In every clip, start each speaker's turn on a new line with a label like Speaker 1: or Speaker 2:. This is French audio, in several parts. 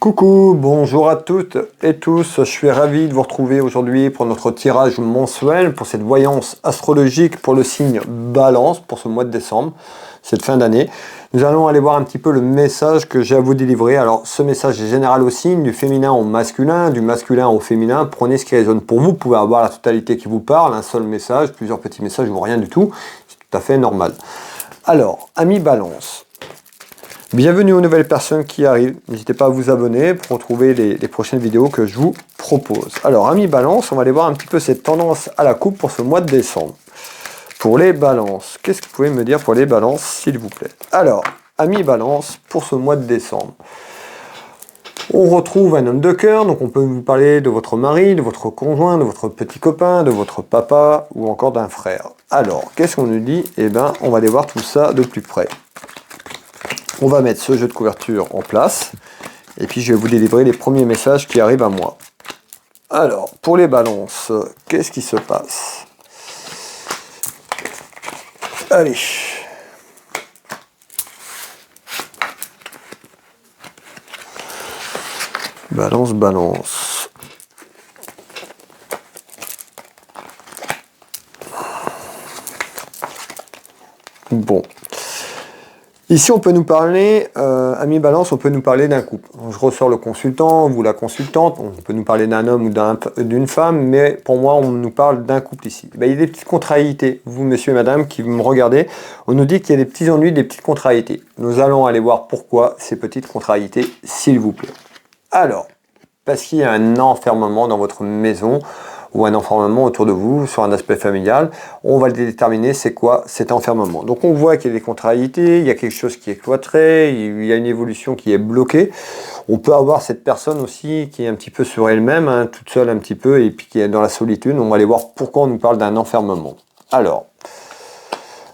Speaker 1: Coucou, bonjour à toutes et tous, je suis ravi de vous retrouver aujourd'hui pour notre tirage mensuel, pour cette voyance astrologique pour le signe Balance pour ce mois de décembre, cette fin d'année. Nous allons aller voir un petit peu le message que j'ai à vous délivrer. Alors ce message est général au signe, du féminin au masculin, du masculin au féminin. Prenez ce qui résonne pour vous, vous pouvez avoir la totalité qui vous parle, un seul message, plusieurs petits messages ou rien du tout, c'est tout à fait normal. Alors, amis Balance. Bienvenue aux nouvelles personnes qui arrivent. N'hésitez pas à vous abonner pour retrouver les prochaines vidéos que je vous propose. Alors, amis Balance, on va aller voir un petit peu cette tendance à la coupe pour ce mois de décembre. Pour les Balances, qu'est-ce que vous pouvez me dire pour les Balances, s'il vous plaît? Alors, amis Balance, pour ce mois de décembre, on retrouve un homme de cœur, donc on peut vous parler de votre mari, de votre conjoint, de votre petit copain, de votre papa ou encore d'un frère. Alors, qu'est-ce qu'on nous dit? Eh bien, on va aller voir tout ça de plus près. On va mettre ce jeu de couverture en place. Et puis je vais vous délivrer les premiers messages qui arrivent à moi. Alors, pour les balances, qu'est-ce qui se passe? Allez. Balance, balance. Bon. Ici, on peut nous parler, amis Balance, on peut nous parler d'un couple. Je ressors le consultant, vous la consultante, on peut nous parler d'un homme ou d'une femme, mais pour moi, on nous parle d'un couple ici. Ben, il y a des petites contrariétés. Vous, monsieur et madame, qui me regardez, on nous dit qu'il y a des petits ennuis, des petites contrariétés. Nous allons aller voir pourquoi ces petites contrariétés, s'il vous plaît. Alors, parce qu'il y a un enfermement dans votre maison, ou un enfermement autour de vous sur un aspect familial, on va le déterminer c'est quoi cet enfermement. Donc on voit qu'il y a des contrariétés, il y a quelque chose qui est cloîtré, il y a une évolution qui est bloquée. On peut avoir cette personne aussi qui est un petit peu sur elle-même, hein, toute seule un petit peu, et puis qui est dans la solitude. On va aller voir pourquoi on nous parle d'un enfermement. Alors,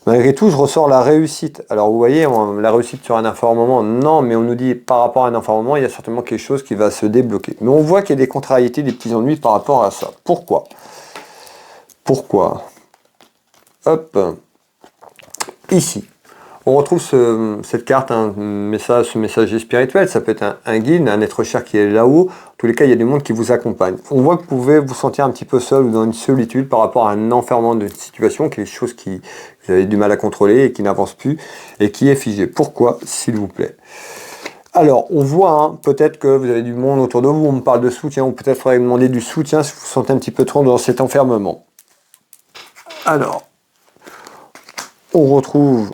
Speaker 1: malgré tout, je ressors la réussite. Alors vous voyez, la réussite sur un enfermement, non, mais on nous dit par rapport à un enfermement, il y a certainement quelque chose qui va se débloquer. Mais on voit qu'il y a des contrariétés, des petits ennuis par rapport à ça. Pourquoi? Pourquoi? Hop, ici. On retrouve cette carte, ce messager spirituel, ça peut être un guide, un être cher qui est là-haut. En tous les cas, il y a des mondes qui vous accompagnent. On voit que vous pouvez vous sentir un petit peu seul ou dans une solitude par rapport à un enfermement d'une situation, quelque chose que vous avez du mal à contrôler et qui n'avance plus et qui est figé. Pourquoi, s'il vous plaît? Alors, on voit, peut-être que vous avez du monde autour de vous, on me parle de soutien, ou peut-être faudrait demander du soutien si vous vous sentez un petit peu trop dans cet enfermement. Alors, on retrouve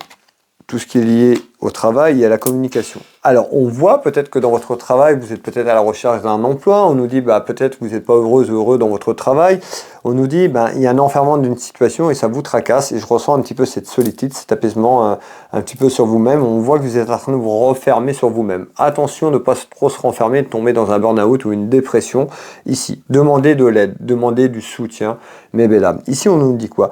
Speaker 1: tout ce qui est lié au travail et à la communication. Alors, on voit peut-être que dans votre travail, vous êtes peut-être à la recherche d'un emploi. On nous dit, peut-être que vous n'êtes pas heureuse ou heureux dans votre travail. On nous dit, il y a un enfermement d'une situation et ça vous tracasse. Et je ressens un petit peu cette solitude, cet apaisement un petit peu sur vous-même. On voit que vous êtes en train de vous refermer sur vous-même. Attention de ne pas trop se renfermer, de tomber dans un burn-out ou une dépression. Ici, demandez de l'aide, demandez du soutien, mes belles âmes. Ici, on nous dit quoi?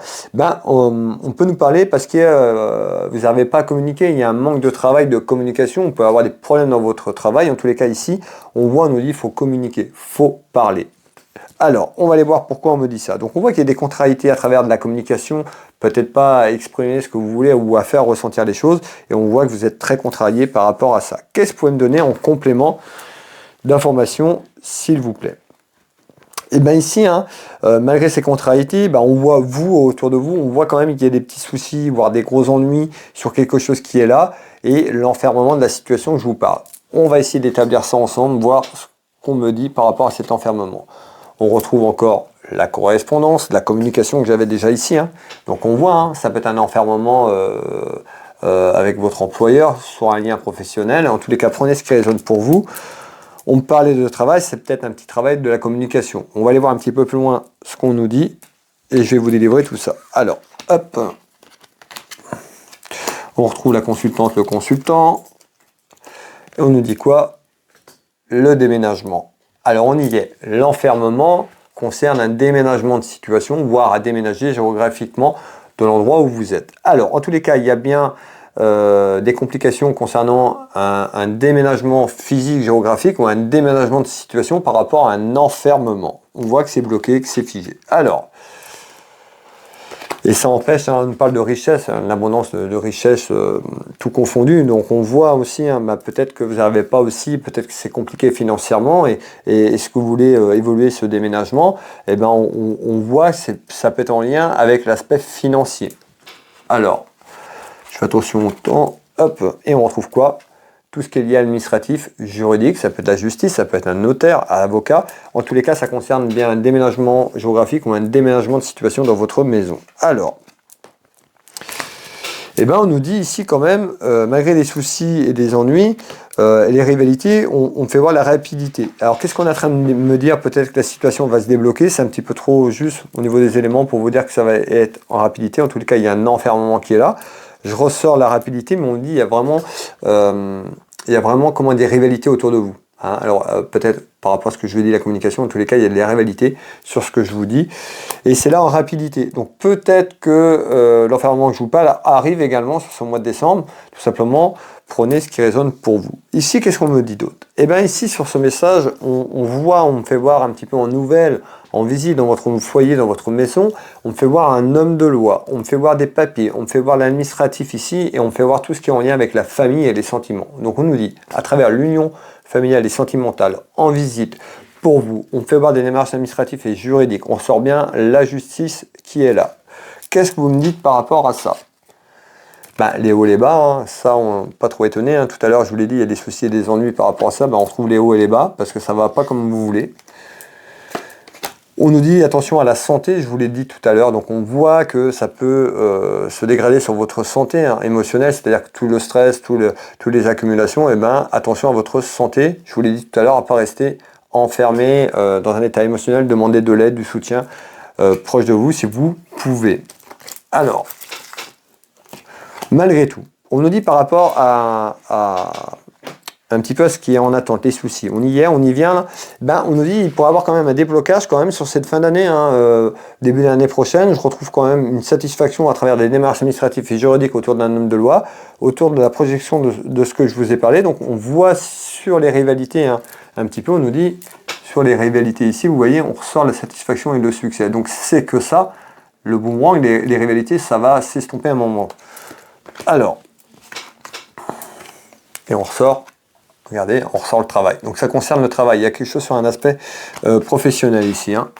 Speaker 1: On peut nous parler parce que vous n'arrivez pas à communiquer. Il y a un manque de travail, de communication. On peut avoir des problèmes dans votre travail. En tous les cas, ici, on nous dit qu'il faut communiquer, il faut parler. Alors, on va aller voir pourquoi on me dit ça. Donc, on voit qu'il y a des contrariétés à travers de la communication, peut-être pas à exprimer ce que vous voulez ou à faire ressentir les choses. Et on voit que vous êtes très contrarié par rapport à ça. Qu'est-ce que vous pouvez me donner en complément d'informations, s'il vous plaît? Et bien ici, malgré ces contrariétés, on voit autour de vous, on voit quand même qu'il y a des petits soucis, voire des gros ennuis sur quelque chose qui est là, et l'enfermement de la situation que je vous parle. On va essayer d'établir ça ensemble, voir ce qu'on me dit par rapport à cet enfermement. On retrouve encore la correspondance, la communication que j'avais déjà ici. Donc on voit, ça peut être un enfermement avec votre employeur, sur un lien professionnel. En tous les cas, prenez ce qui résonne pour vous. On me parlait de travail, c'est peut-être un petit travail de la communication. On va aller voir un petit peu plus loin ce qu'on nous dit et je vais vous délivrer tout ça. Alors, hop. On retrouve la consultante, le consultant. Et on nous dit quoi? Le déménagement. Alors, on y est. L'enfermement concerne un déménagement de situation, voire à déménager géographiquement de l'endroit où vous êtes. Alors, en tous les cas, il y a bien des complications concernant un déménagement physique géographique ou un déménagement de situation par rapport à un enfermement. On voit que c'est bloqué, que c'est figé. Alors, Et ça empêche, hein, on parle de richesse, hein, l'abondance de richesse tout confondu. Donc on voit aussi, hein, bah, peut-être que vous n'arrivez pas aussi, peut-être que c'est compliqué financièrement et est-ce que vous voulez évoluer ce déménagement, et ben on voit que ça peut être en lien avec l'aspect financier. Alors, je fais attention au temps, hop, et on retrouve quoi? Tout ce qui est lié à l'administratif, juridique, ça peut être la justice, ça peut être un notaire, un avocat. En tous les cas, ça concerne bien un déménagement géographique ou un déménagement de situation dans votre maison. Alors, eh ben, on nous dit ici quand même, malgré les soucis et des ennuis, et les rivalités, on fait voir la rapidité. Alors, qu'est-ce qu'on est en train de me dire? Peut-être que la situation va se débloquer. C'est un petit peu trop juste au niveau des éléments pour vous dire que ça va être en rapidité. En tous les cas, il y a un enfermement qui est là. Je ressors la rapidité, mais on dit il y a vraiment, comment, des rivalités autour de vous. Hein. Alors peut-être par rapport à ce que je vous dis, la communication, en tous les cas, il y a des rivalités sur ce que je vous dis. Et c'est là en rapidité. Donc peut-être que l'enfermement que je vous parle arrive également sur ce mois de décembre. Tout simplement, prenez ce qui résonne pour vous. Ici, qu'est-ce qu'on me dit d'autre? Eh bien ici, sur ce message, on me fait voir un petit peu en nouvelle, en visite dans votre foyer, dans votre maison, on me fait voir un homme de loi, on me fait voir des papiers, on me fait voir l'administratif ici, et on me fait voir tout ce qui est en lien avec la famille et les sentiments. Donc on nous dit, à travers l'union familiale et sentimentale, en visite, pour vous, on me fait voir des démarches administratives et juridiques, on sort bien la justice qui est là. Qu'est-ce que vous me dites par rapport à ça? Ben, les hauts et les bas, hein, ça, on n'est pas trop étonné. Hein. Tout à l'heure, je vous l'ai dit, il y a des soucis et des ennuis par rapport à ça. Ben, on retrouve les hauts et les bas, parce que ça ne va pas comme vous voulez. On nous dit attention à la santé, je vous l'ai dit tout à l'heure, donc on voit que ça peut se dégrader sur votre santé émotionnelle, c'est-à-dire que tout le stress, toutes les accumulations, et ben attention à votre santé, je vous l'ai dit tout à l'heure, à ne pas rester enfermé dans un état émotionnel, demandez de l'aide, du soutien proche de vous si vous pouvez. Alors, malgré tout, on nous dit par rapport à un petit peu ce qui est en attente, les soucis. On y est, on y vient. Là. Ben, on nous dit qu'il pourrait y avoir quand même un déblocage quand même sur cette fin d'année, hein, début de l'année prochaine. Je retrouve quand même une satisfaction à travers des démarches administratives et juridiques autour d'un homme de loi, autour de la projection de ce que je vous ai parlé. Donc on voit sur les rivalités, hein, un petit peu, on nous dit sur les rivalités ici, vous voyez, on ressort la satisfaction et le succès. Donc c'est que ça, le boomerang, les rivalités, ça va s'estomper à un moment. Alors, et on ressort. Regardez, on ressort le travail. Donc ça concerne le travail. Il y a quelque chose sur un aspect professionnel ici. Hein.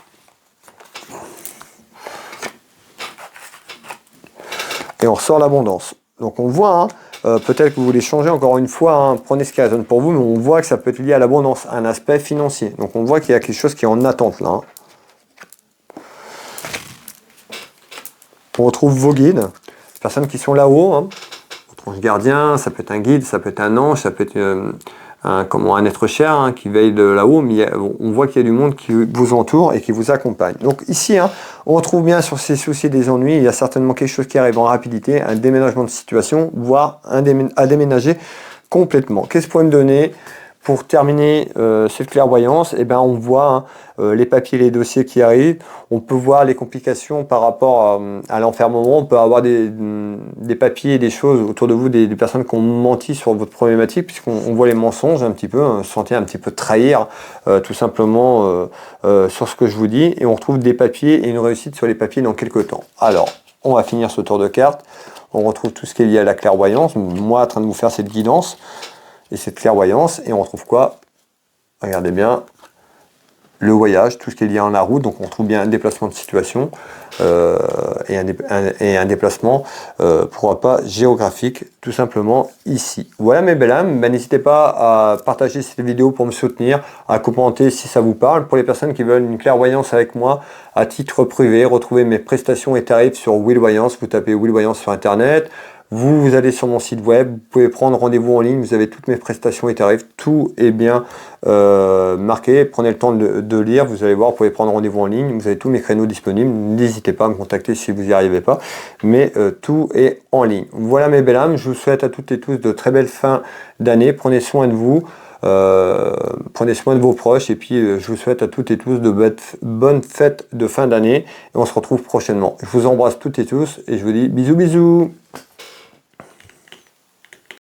Speaker 1: Et on ressort l'abondance. Donc on voit, hein, peut-être que vous voulez changer encore une fois, hein, prenez ce qui résonne pour vous, mais on voit que ça peut être lié à l'abondance, un aspect financier. Donc on voit qu'il y a quelque chose qui est en attente là. Hein. On retrouve vos guides, les personnes qui sont là-haut. Hein. Votre ange gardien, ça peut être un guide, ça peut être un ange, ça peut être un être cher hein, qui veille de là-haut, mais on voit qu'il y a du monde qui vous entoure et qui vous accompagne. Donc ici, hein, on retrouve bien sur ces soucis et des ennuis, il y a certainement quelque chose qui arrive en rapidité, un déménagement de situation, voire à déménager complètement. Qu'est-ce que vous pouvez me donner pour terminer cette clairvoyance? Eh ben, on voit hein, les papiers, les dossiers qui arrivent. On peut voir les complications par rapport à l'enfermement. On peut avoir des papiers, des choses autour de vous, des personnes qui ont menti sur votre problématique, puisqu'on voit les mensonges un petit peu, hein, sentir un petit peu trahir tout simplement sur ce que je vous dis. Et on retrouve des papiers et une réussite sur les papiers dans quelques temps. Alors, on va finir ce tour de carte. On retrouve tout ce qui est lié à la clairvoyance. Moi, en train de vous faire cette guidance et cette clairvoyance, et on retrouve quoi? Regardez bien, le voyage, tout ce qui est lié en la route, donc on retrouve bien un déplacement de situation et un déplacement, pourquoi pas, géographique, tout simplement ici. Voilà mes belles âmes, ben, n'hésitez pas à partager cette vidéo pour me soutenir, à commenter si ça vous parle. Pour les personnes qui veulent une clairvoyance avec moi, à titre privé, retrouvez mes prestations et tarifs sur Will Voyance, vous tapez Will Voyance sur internet. Vous allez sur mon site web, vous pouvez prendre rendez-vous en ligne, vous avez toutes mes prestations et tarifs, tout est bien marqué, prenez le temps de lire, vous allez voir, vous pouvez prendre rendez-vous en ligne, vous avez tous mes créneaux disponibles, n'hésitez pas à me contacter si vous n'y arrivez pas, mais tout est en ligne. Voilà mes belles âmes, je vous souhaite à toutes et tous de très belles fins d'année, prenez soin de vous, prenez soin de vos proches, et puis je vous souhaite à toutes et tous de bonnes fêtes de fin d'année, et on se retrouve prochainement. Je vous embrasse toutes et tous, et je vous dis bisous bisous.